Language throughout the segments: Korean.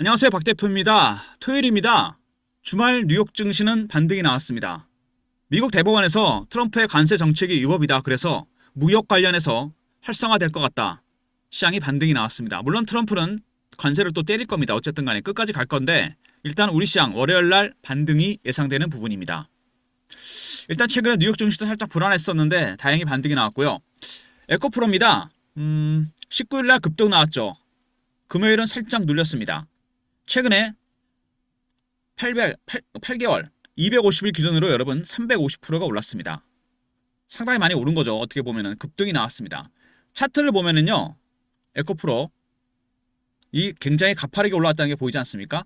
안녕하세요. 박 대표입니다. 토요일입니다. 주말 뉴욕 증시는 반등이 나왔습니다. 미국 대법원에서 트럼프의 관세 정책이 위법이다. 그래서 무역 관련해서 활성화될 것 같다. 시장이 반등이 나왔습니다. 물론 트럼프는 관세를 또 때릴 겁니다. 어쨌든 간에 끝까지 갈 건데 일단 우리 시장 월요일 날 반등이 예상되는 부분입니다. 일단 최근에 뉴욕 증시도 살짝 불안했었는데 다행히 반등이 나왔고요. 에코프로입니다. 19일 날 급등 나왔죠. 금요일은 살짝 눌렸습니다. 최근에 8개월 250일 기준으로 여러분 350%가 올랐습니다. 상당히 많이 오른 거죠. 어떻게 보면은 급등이 나왔습니다. 차트를 보면은요. 에코프로 이 굉장히 가파르게 올라왔다는 게 보이지 않습니까?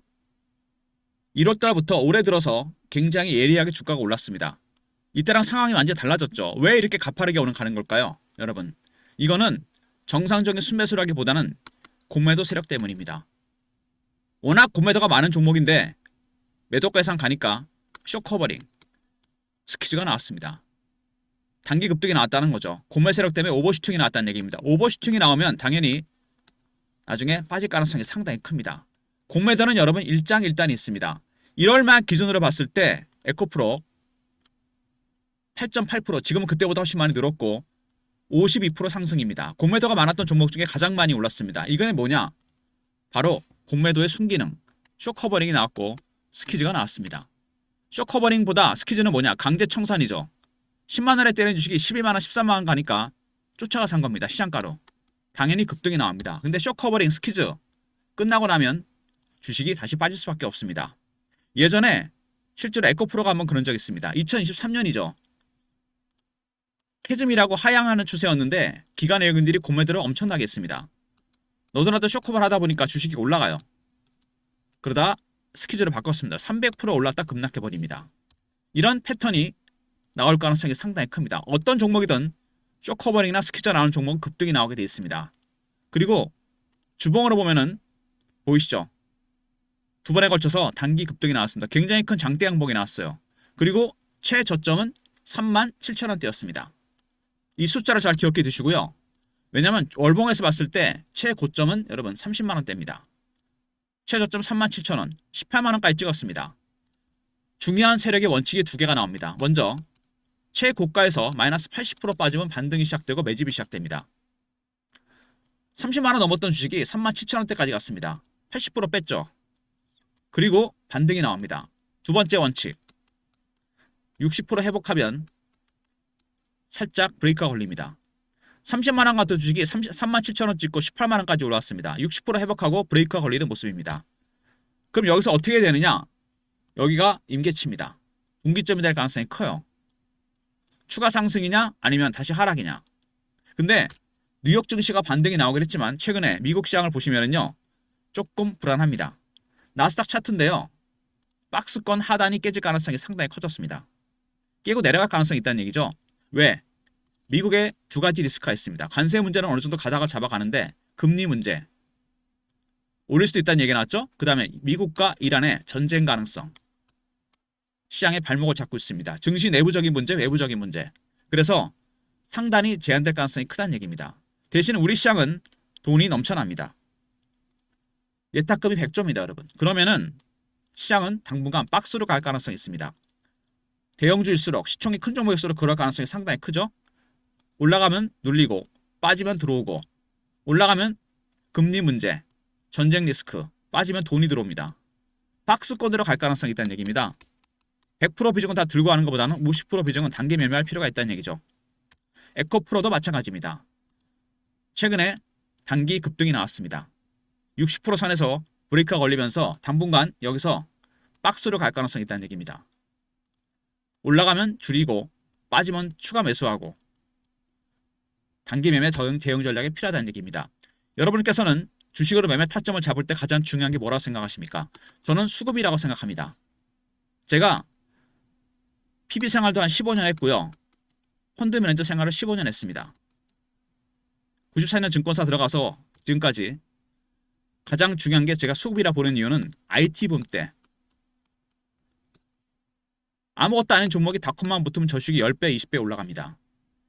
1월 달부터 올해 들어서 굉장히 예리하게 주가가 올랐습니다. 이때랑 상황이 완전히 달라졌죠. 왜 이렇게 가파르게 가는 걸까요? 여러분, 이거는 정상적인 순매수라기보다는 공매도 세력 때문입니다. 워낙 공매도가 많은 종목인데 매도가 예상 가니까 쇼커버링, 스퀴즈가 나왔습니다. 단기 급등이 나왔다는 거죠. 공매 세력 때문에 오버슈팅이 나왔다는 얘기입니다. 오버슈팅이 나오면 당연히 나중에 빠질 가능성이 상당히 큽니다. 공매도는 여러분 일장일단이 있습니다. 1월 말 기준으로 봤을 때 에코프로 8.8%, 지금은 그때보다 훨씬 많이 늘었고 52% 상승입니다. 공매도가 많았던 종목 중에 가장 많이 올랐습니다. 이거는 뭐냐? 바로 공매도의 순기능, 쇼커버링이 나왔고 스퀴즈가 나왔습니다. 쇼커버링보다 스퀴즈는 뭐냐? 강제 청산이죠. 10만원에 때리는 주식이 12만원, 13만원 가니까 쫓아가 산 겁니다. 시장가로. 당연히 급등이 나옵니다. 근데 쇼커버링, 스퀴즈 끝나고 나면 주식이 다시 빠질 수밖에 없습니다. 예전에 실제로 에코프로가 한번 그런 적이 있습니다. 2023년이죠. 캐즘이라고 하향하는 추세였는데 기관 외국인들이 공매도를 엄청나게 했습니다. 너도나도 쇼커버를 하다 보니까 주식이 올라가요. 그러다 스퀴즈를 바꿨습니다. 300% 올랐다 급락해버립니다. 이런 패턴이 나올 가능성이 상당히 큽니다. 어떤 종목이든 쇼커버링이나 스퀴즈가 나오는 종목은 급등이 나오게 되어 있습니다. 그리고 주봉으로 보면은 보이시죠? 두 번에 걸쳐서 단기 급등이 나왔습니다. 굉장히 큰 장대 양봉이 나왔어요. 그리고 최저점은 37,000원대였습니다. 이 숫자를 잘 기억해 두시고요. 왜냐하면 월봉에서 봤을 때 최고점은 여러분 30만원대입니다. 최저점 37,000원, 18만원까지 찍었습니다. 중요한 세력의 원칙이 두 개가 나옵니다. 먼저 최고가에서 마이너스 80% 빠지면 반등이 시작되고 매집이 시작됩니다. 30만원 넘었던 주식이 37,000원대까지 갔습니다. 80% 뺐죠. 그리고 반등이 나옵니다. 두 번째 원칙, 60% 회복하면 살짝 브레이크가 걸립니다. 30만원 같은 주식이 37,000원 찍고 18만원까지 올라왔습니다. 60% 회복하고 브레이크가 걸리는 모습입니다. 그럼 여기서 어떻게 되느냐? 여기가 임계치입니다. 분기점이 될 가능성이 커요. 추가 상승이냐 아니면 다시 하락이냐. 근데 뉴욕 증시가 반등이 나오긴 했지만 최근에 미국 시장을 보시면은요. 조금 불안합니다. 나스닥 차트인데요. 박스권 하단이 깨질 가능성이 상당히 커졌습니다. 깨고 내려갈 가능성이 있다는 얘기죠. 왜? 미국에 두 가지 리스크가 있습니다. 관세 문제는 어느 정도 가닥을 잡아가는데 금리 문제 올릴 수도 있다는 얘기가 나왔죠. 그 다음에 미국과 이란의 전쟁 가능성 시장의 발목을 잡고 있습니다. 증시 내부적인 문제, 외부적인 문제. 그래서 상단이 제한될 가능성이 크다는 얘기입니다. 대신 우리 시장은 돈이 넘쳐납니다. 예탁금이 100조입니다, 여러분. 그러면은 시장은 당분간 박스로 갈 가능성이 있습니다. 대형주일수록 시총이 큰 종목일수록 그럴 가능성이 상당히 크죠. 올라가면 눌리고 빠지면 들어오고 올라가면 금리 문제, 전쟁 리스크, 빠지면 돈이 들어옵니다. 박스권으로 갈 가능성이 있다는 얘기입니다. 100% 비중은 다 들고 가는 것보다는 50% 비중은 단기 매매할 필요가 있다는 얘기죠. 에코프로도 마찬가지입니다. 최근에 단기 급등이 나왔습니다. 60% 선에서 브레이크가 걸리면서 당분간 여기서 박스로 갈 가능성이 있다는 얘기입니다. 올라가면 줄이고 빠지면 추가 매수하고 단기 매매 대응 전략이 필요하다는 얘기입니다. 여러분께서는 주식으로 매매 타점을 잡을 때 가장 중요한 게 뭐라고 생각하십니까? 저는 수급이라고 생각합니다. 제가 PB 생활도 한 15년 했고요. 펀드 매니저 생활을 15년 했습니다. 94년 증권사 들어가서 지금까지 가장 중요한 게 제가 수급이라 보는 이유는 IT 붐 때 아무것도 아닌 종목이 닷컴만 붙으면 저 주식이 10배, 20배 올라갑니다.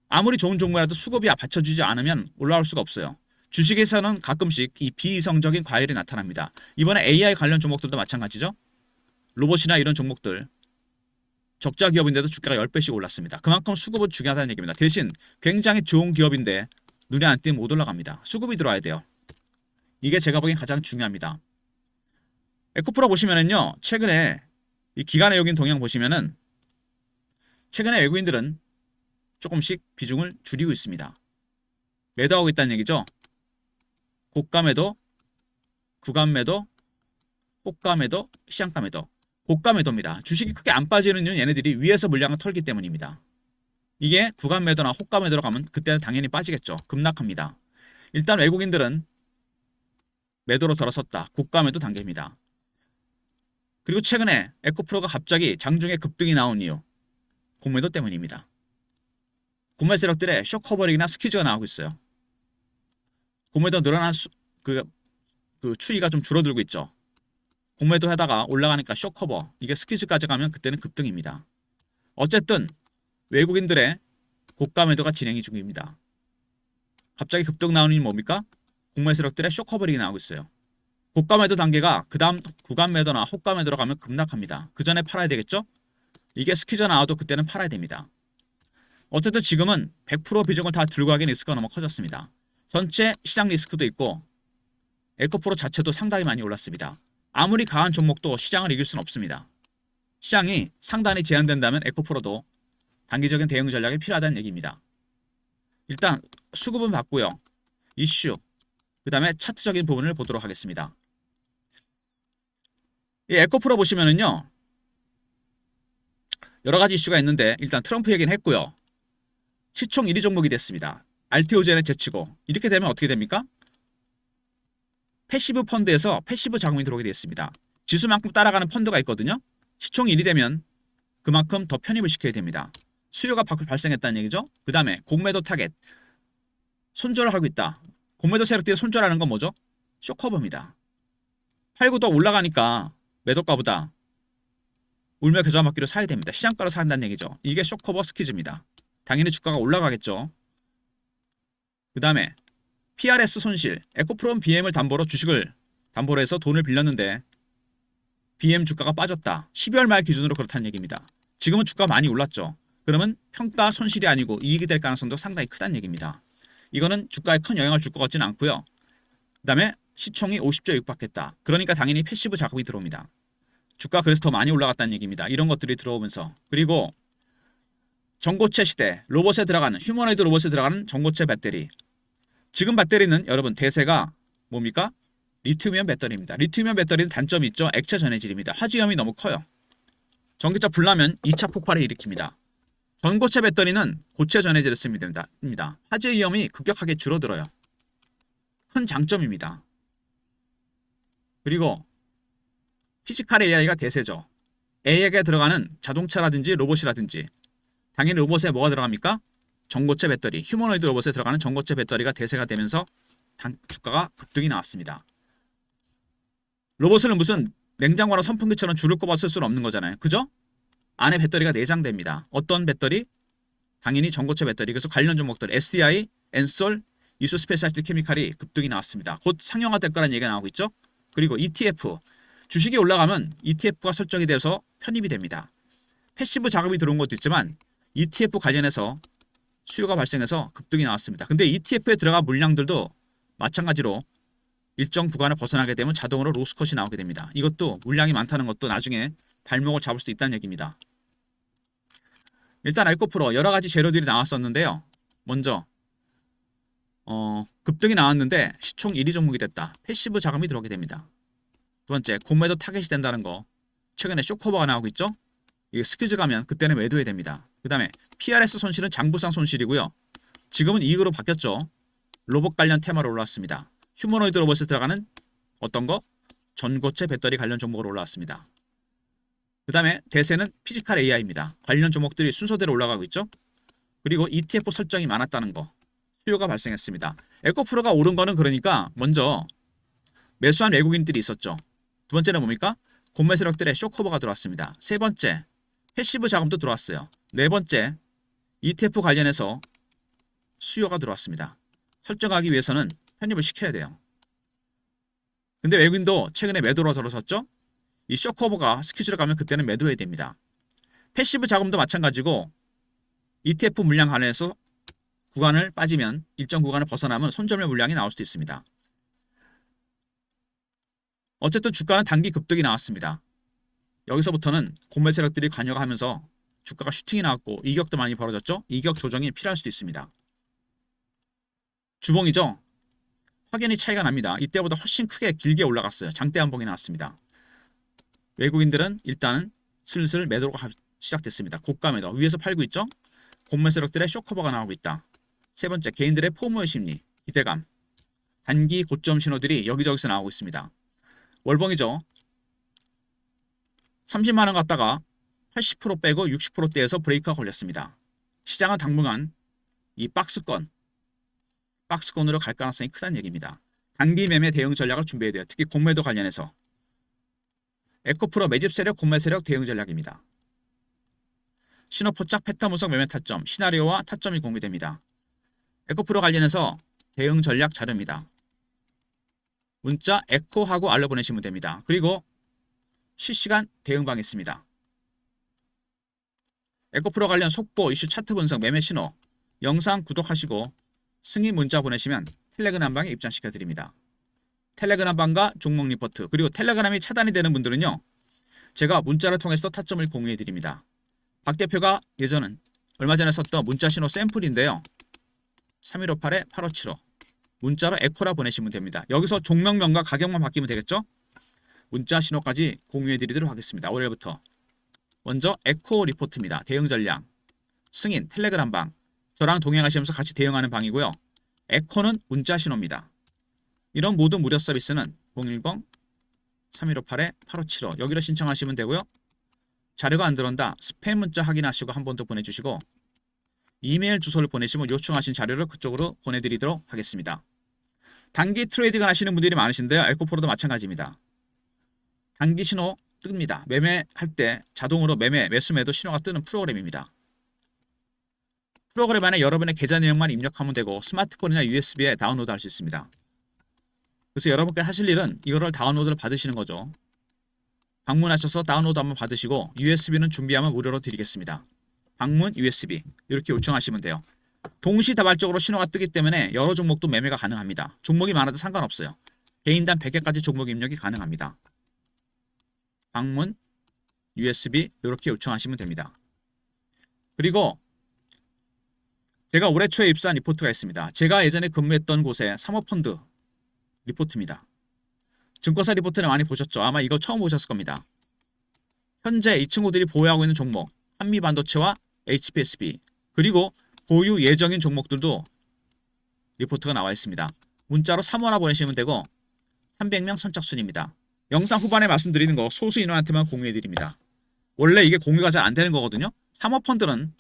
아무리 좋은 종목이라도 수급이 받쳐주지 않으면 올라올 수가 없어요. 주식에서는 가끔씩 이 비이성적인 과열이 나타납니다. 이번에 AI 관련 종목들도 마찬가지죠. 로봇이나 이런 종목들 적자 기업인데도 주가가 10배씩 올랐습니다. 그만큼 수급은 중요하다는 얘기입니다. 대신 굉장히 좋은 기업인데 눈에 안 띄면 못 올라갑니다. 수급이 들어와야 돼요. 이게 제가 보기엔 가장 중요합니다. 에코프로 보시면은요. 최근에 이 기간에 여긴 동향 보시면은 최근에 외국인들은 조금씩 비중을 줄이고 있습니다. 매도하고 있다는 얘기죠. 고가 매도, 구간 매도, 호가 매도, 시장가 매도. 고가 매도입니다. 주식이 크게 안 빠지는 이유는 얘네들이 위에서 물량을 털기 때문입니다. 이게 구간 매도나 호가 매도로 가면 그때는 당연히 빠지겠죠. 급락합니다. 일단 외국인들은 매도로 들어섰다. 고가 매도 단계입니다. 그리고 최근에 에코프로가 갑자기 장중에 급등이 나온 이유 공매도 때문입니다. 공매 세력들의 쇼커버링이나 스퀴즈가 나오고 있어요. 공매도 늘어난 그 추이가 좀 줄어들고 있죠. 공매도 하다가 올라가니까 쇼커버, 이게 스퀴즈까지 가면 그때는 급등입니다. 어쨌든 외국인들의 고가 매도가 진행이 중입니다. 갑자기 급등 나오는 게 뭡니까? 공매 세력들의 쇼커버링이 나오고 있어요. 고가 매도 단계가 그 다음 구간 매도나 호가 매도로 가면 급락합니다. 그 전에 팔아야 되겠죠? 이게 스퀴즈 나와도 그때는 팔아야 됩니다. 어쨌든 지금은 100% 비중을 다 들고 가기엔 리스크가 너무 커졌습니다. 전체 시장 리스크도 있고 에코프로 자체도 상당히 많이 올랐습니다. 아무리 강한 종목도 시장을 이길 수는 없습니다. 시장이 상단이 제한된다면 에코프로도 단기적인 대응 전략이 필요하다는 얘기입니다. 일단 수급은 봤고요. 이슈, 그 다음에 차트적인 부분을 보도록 하겠습니다. 이 에코프로 보시면은요. 여러 가지 이슈가 있는데 일단 트럼프 얘기는 했고요. 시총 1위 종목이 됐습니다. RTO젠에 제치고 이렇게 되면 어떻게 됩니까? 패시브 펀드에서 패시브 자금이 들어오게 되었습니다. 지수만큼 따라가는 펀드가 있거든요. 시총 1위 되면 그만큼 더 편입을 시켜야 됩니다. 수요가 발생했다는 얘기죠. 그 다음에 공매도 타겟 손절을 하고 있다. 공매도 세력들이 손절하는 건 뭐죠? 쇼커버입니다. 팔고 더 올라가니까 매도가보다 울며 겨자 먹기로 사야 됩니다. 시장가로 사야 한다는 얘기죠. 이게 쇼커버 스퀴즈입니다. 당연히 주가가 올라가겠죠. 그 다음에 PRS 손실, 에코프로는 BM을 담보로 주식을 담보로 해서 돈을 빌렸는데 BM 주가가 빠졌다. 12월 말 기준으로 그렇다는 얘기입니다. 지금은 주가가 많이 올랐죠. 그러면 평가 손실이 아니고 이익이 될 가능성도 상당히 크다는 얘기입니다. 이거는 주가에 큰 영향을 줄 것 같지는 않고요. 그 다음에 시총이 50조 육박했다. 그러니까 당연히 패시브 자금이 들어옵니다. 주가 그래서 더 많이 올라갔다는 얘기입니다. 이런 것들이 들어오면서. 그리고 전고체 시대, 로봇에 들어가는 휴머노이드 로봇에 들어가는 전고체 배터리. 지금 배터리는 여러분 대세가 뭡니까? 리튬이온 배터리입니다. 리튬이온 배터리는 단점이 있죠. 액체 전해질입니다. 화재 위험이 너무 커요. 전기차 불나면 2차 폭발을 일으킵니다. 전고체 배터리는 고체 전해질을 씁니다. 화재 위험이 급격하게 줄어들어요. 큰 장점입니다. 그리고 피지컬 AI가 대세죠. AI가 들어가는 자동차라든지 로봇이라든지 당연히 로봇에 뭐가 들어갑니까? 전고체 배터리, 휴머노이드 로봇에 들어가는 전고체 배터리가 대세가 되면서 주가가 급등이 나왔습니다. 로봇은 무슨 냉장고나 선풍기처럼 줄을 꼽아 쓸 수는 없는 거잖아요. 그죠? 안에 배터리가 내장됩니다. 어떤 배터리? 당연히 전고체 배터리. 그래서 관련 종목들 SDI, 엔솔, 이수 스페셜티 케미칼이 급등이 나왔습니다. 곧 상용화될 거라는 얘기가 나오고 있죠. 그리고 ETF, 주식이 올라가면 ETF가 설정이 돼서 편입이 됩니다. 패시브 자금이 들어온 것도 있지만 ETF 관련해서 수요가 발생해서 급등이 나왔습니다. 근데 ETF에 들어간 물량들도 마찬가지로 일정 구간을 벗어나게 되면 자동으로 로스컷이 나오게 됩니다. 이것도 물량이 많다는 것도 나중에 발목을 잡을 수도 있다는 얘기입니다. 일단 에코프로 여러 가지 재료들이 나왔었는데요. 먼저 급등이 나왔는데 시총 1위 종목이 됐다. 패시브 자금이 들어오게 됩니다. 두 번째, 공매도 타겟이 된다는 거. 최근에 쇼커버가 나오고 있죠. 이게 스퀴즈 가면 그때는 매도해야 됩니다. 그 다음에 PRS 손실은 장부상 손실이고요. 지금은 이익으로 바뀌었죠. 로봇 관련 테마로 올라왔습니다. 휴머노이드 로봇에 들어가는 어떤 거? 전고체 배터리 관련 종목으로 올라왔습니다. 그 다음에 대세는 피지컬 AI입니다. 관련 종목들이 순서대로 올라가고 있죠. 그리고 ETF 설정이 많았다는 거. 수요가 발생했습니다. 에코프로가 오른 거는 그러니까 먼저 매수한 외국인들이 있었죠. 두 번째는 뭡니까? 공매 세력들의 쇼커버가 들어왔습니다. 세 번째, 패시브 자금도 들어왔어요. 네 번째, ETF 관련해서 수요가 들어왔습니다. 설정하기 위해서는 편입을 시켜야 돼요. 근데 외국인도 최근에 매도로 들어섰죠? 이 쇼커버가 스퀴즈로 가면 그때는 매도해야 됩니다. 패시브 자금도 마찬가지고 ETF 물량 안에서 구간을 빠지면 일정 구간을 벗어나면 손절매 물량이 나올 수도 있습니다. 어쨌든 주가는 단기 급등이 나왔습니다. 여기서부터는 공매 세력들이 관여가 하면서 주가가 슈팅이 나왔고 이격도 많이 벌어졌죠? 이격 조정이 필요할 수도 있습니다. 주봉이죠? 확연히 차이가 납니다. 이때보다 훨씬 크게 길게 올라갔어요. 장대 한봉이 나왔습니다. 외국인들은 일단 슬슬 매도가 시작됐습니다. 고가 매도. 위에서 팔고 있죠? 공매 세력들의 쇼커버가 나오고 있다. 세 번째, 개인들의 포모의 심리, 기대감. 단기 고점 신호들이 여기저기서 나오고 있습니다. 월봉이죠? 30만원 갔다가 80% 빼고 60%대에서 브레이크가 걸렸습니다. 시장은 당분간 이 박스권으로 갈 가능성이 크다는 얘기입니다. 단기 매매 대응 전략을 준비해야 돼요. 특히 공매도 관련해서. 에코프로 매집 세력, 공매 세력 대응 전략입니다. 신호 포착, 패턴 분석, 매매 타점, 시나리오와 타점이 공개됩니다. 에코프로 관련해서 대응 전략 자료입니다. 문자 에코하고 알려 보내시면 됩니다. 그리고 실시간 대응방이 있습니다. 에코프로 관련 속보, 이슈 차트 분석, 매매 신호, 영상 구독하시고 승인 문자 보내시면 텔레그램 방에 입장시켜 드립니다. 텔레그램 방과 종목 리포트, 그리고 텔레그램이 차단이 되는 분들은요, 제가 문자를 통해서 타점을 공유해 드립니다. 박 대표가 예전은 얼마 전에 썼던 문자 신호 샘플인데요. 3158-8575 문자로 에코라 보내시면 됩니다. 여기서 종목명과 가격만 바뀌면 되겠죠? 문자 신호까지 공유해 드리도록 하겠습니다. 월요일부터. 먼저 에코 리포트입니다. 대응 전략, 승인, 텔레그램 방, 저랑 동행하시면서 같이 대응하는 방이고요. 에코는 문자 신호입니다. 이런 모든 무료 서비스는 010-3158-8575 여기로 신청하시면 되고요. 자료가 안 들어온다, 스팸 문자 확인하시고 한 번 더 보내주시고 이메일 주소를 보내시면 요청하신 자료를 그쪽으로 보내드리도록 하겠습니다. 단기 트레이딩을 하시는 분들이 많으신데요. 에코프로도 마찬가지입니다. 단기 신호 뜹니다. 매매할 때 자동으로 매수 매도 신호가 뜨는 프로그램입니다. 프로그램 안에 여러분의 계좌 내용만 입력하면 되고 스마트폰이나 USB에 다운로드 할 수 있습니다. 그래서 여러분께 하실 일은 이거를 다운로드를 받으시는 거죠. 방문하셔서 다운로드 한번 받으시고 USB는 준비하면 무료로 드리겠습니다. 방문 USB 이렇게 요청하시면 돼요. 동시다발적으로 신호가 뜨기 때문에 여러 종목도 매매가 가능합니다. 종목이 많아도 상관없어요. 개인당 100개까지 종목 입력이 가능합니다. 방문 USB 이렇게 요청하시면 됩니다. 그리고 제가 올해 초에 입수한 리포트가 있습니다. 제가 예전에 근무했던 곳의 사모펀드 리포트입니다. 증권사 리포트를 많이 보셨죠? 아마 이거 처음 보셨을 겁니다. 현재 이 친구들이 보유하고 있는 종목 한미반도체와 HPSB 그리고 보유 예정인 종목들도 리포트가 나와 있습니다. 문자로 3호나 보내시면 되고 300명 선착순입니다. 영상 후반에 말씀드리는 거 소수 인원한테만 공유해 드립니다. 원래 이게 공유가 잘 안 되는 거거든요. 사모펀드는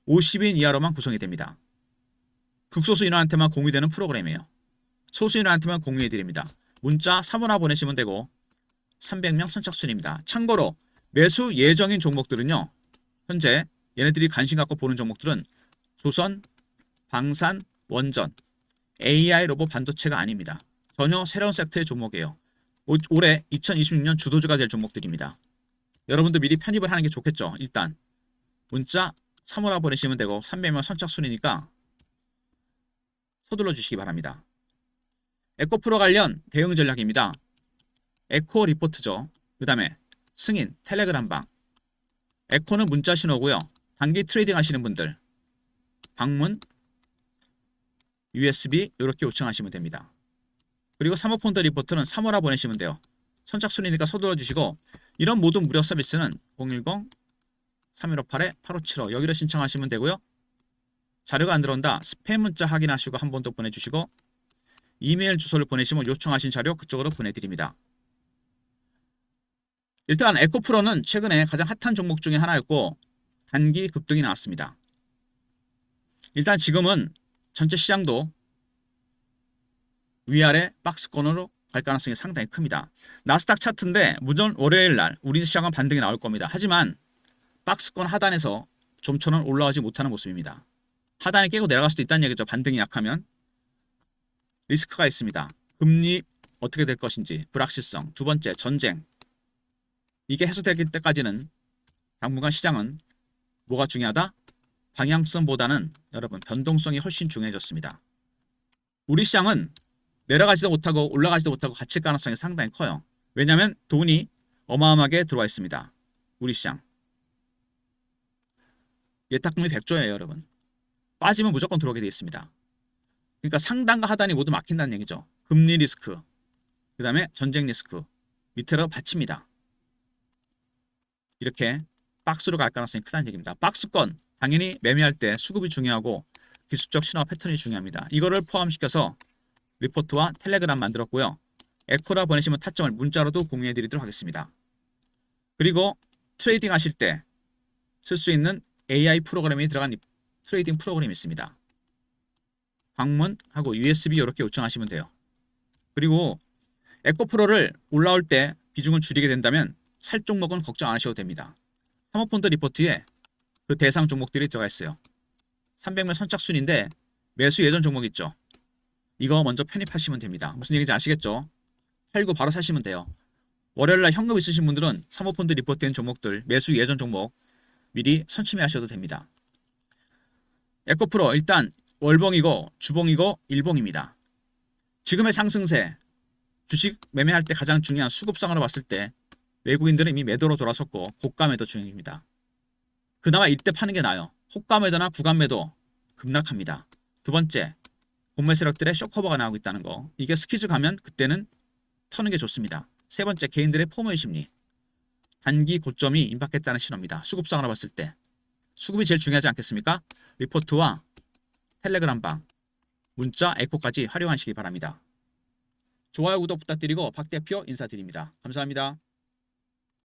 50인 이하로만 구성이 됩니다. 극소수 인원한테만 공유되는 프로그램이에요. 소수 인원한테만 공유해 드립니다. 문자 3호나 보내시면 되고 300명 선착순입니다. 참고로 매수 예정인 종목들은요. 현재 얘네들이 관심 갖고 보는 종목들은 조선, 방산, 원전, AI 로봇 반도체가 아닙니다. 전혀 새로운 섹터의 종목이에요. 올해 2026년 주도주가 될 종목들입니다. 여러분도 미리 편입을 하는 게 좋겠죠. 일단 문자 3호나 보내시면 되고 300명 선착순이니까 서둘러 주시기 바랍니다. 에코프로 관련 대응 전략입니다. 에코 리포트죠. 그 다음에 승인, 텔레그램 방. 에코는 문자 신호고요. 단기 트레이딩 하시는 분들 방문, USB 이렇게 요청하시면 됩니다. 그리고 사모펀드 리포트는 3호나 보내시면 돼요. 선착순이니까 서둘러 주시고 이런 모든 무료 서비스는 010-3158-8575 여기로 신청하시면 되고요. 자료가 안 들어온다. 스팸 문자 확인하시고 한 번 더 보내주시고 이메일 주소를 보내시면 요청하신 자료 그쪽으로 보내드립니다. 일단 에코프로는 최근에 가장 핫한 종목 중에 하나였고 단기 급등이 나왔습니다. 일단 지금은 전체 시장도 위아래 박스권으로 갈 가능성이 상당히 큽니다. 나스닥 차트인데 무전 월요일 날 우리 시장은 반등이 나올 겁니다. 하지만 박스권 하단에서 좀처럼 올라가지 못하는 모습입니다. 하단에 깨고 내려갈 수도 있다는 얘기죠. 반등이 약하면. 리스크가 있습니다. 금리 어떻게 될 것인지, 불확실성. 두 번째, 전쟁. 이게 해소될 때까지는 당분간 시장은 뭐가 중요하다? 방향성보다는 여러분 변동성이 훨씬 중요해졌습니다. 우리 시장은 내려가지도 못하고 올라가지도 못하고 갇힐 가능성이 상당히 커요. 왜냐하면 돈이 어마어마하게 들어와 있습니다. 우리 시장. 예탁금리 100조예요, 여러분. 빠지면 무조건 들어오게 되어 있습니다. 그러니까 상단과 하단이 모두 막힌다는 얘기죠. 금리 리스크, 그 다음에 전쟁 리스크, 밑으로 받칩니다. 이렇게 박스로 갈 가능성이 크다는 얘기입니다. 박스권, 당연히 매매할 때 수급이 중요하고 기술적 신호 패턴이 중요합니다. 이거를 포함시켜서 리포트와 텔레그램 만들었고요. 에코라 보내시면 타점을 문자로도 공유해 드리도록 하겠습니다. 그리고 트레이딩 하실 때 쓸 수 있는 AI 프로그램이 들어간 트레이딩 프로그램이 있습니다. 방문하고 USB 이렇게 요청하시면 돼요. 그리고 에코프로를 올라올 때 비중을 줄이게 된다면 살 종목은 걱정 안 하셔도 됩니다. 사모펀드 리포트에 그 대상 종목들이 들어가 있어요. 300명 선착순인데 매수 예전 종목 있죠. 이거 먼저 편입하시면 됩니다. 무슨 얘기인지 아시겠죠? 팔고 바로 사시면 돼요. 월요일날 현금 있으신 분들은 사모펀드 리포트된 종목들 매수 예전 종목 미리 선침해 하셔도 됩니다. 에코프로 일단 월봉이고 주봉이고 일봉입니다. 지금의 상승세 주식 매매할 때 가장 중요한 수급상으로 봤을 때 외국인들은 이미 매도로 돌아섰고 고가 매도 중입니다. 그나마 이때 파는 게 나아요. 호가 매도나 구간 매도 급락합니다. 두 번째, 공매 세력들의 쇼커버가 나오고 있다는 거. 이게 스키즈 가면 그때는 터는 게 좋습니다. 세 번째, 개인들의 포모의 심리. 단기 고점이 임박했다는 신호입니다. 수급상으로 봤을 때. 수급이 제일 중요하지 않겠습니까? 리포트와 텔레그램방, 문자, 에코까지 활용하시기 바랍니다. 좋아요, 구독 부탁드리고 박 대표 인사드립니다. 감사합니다.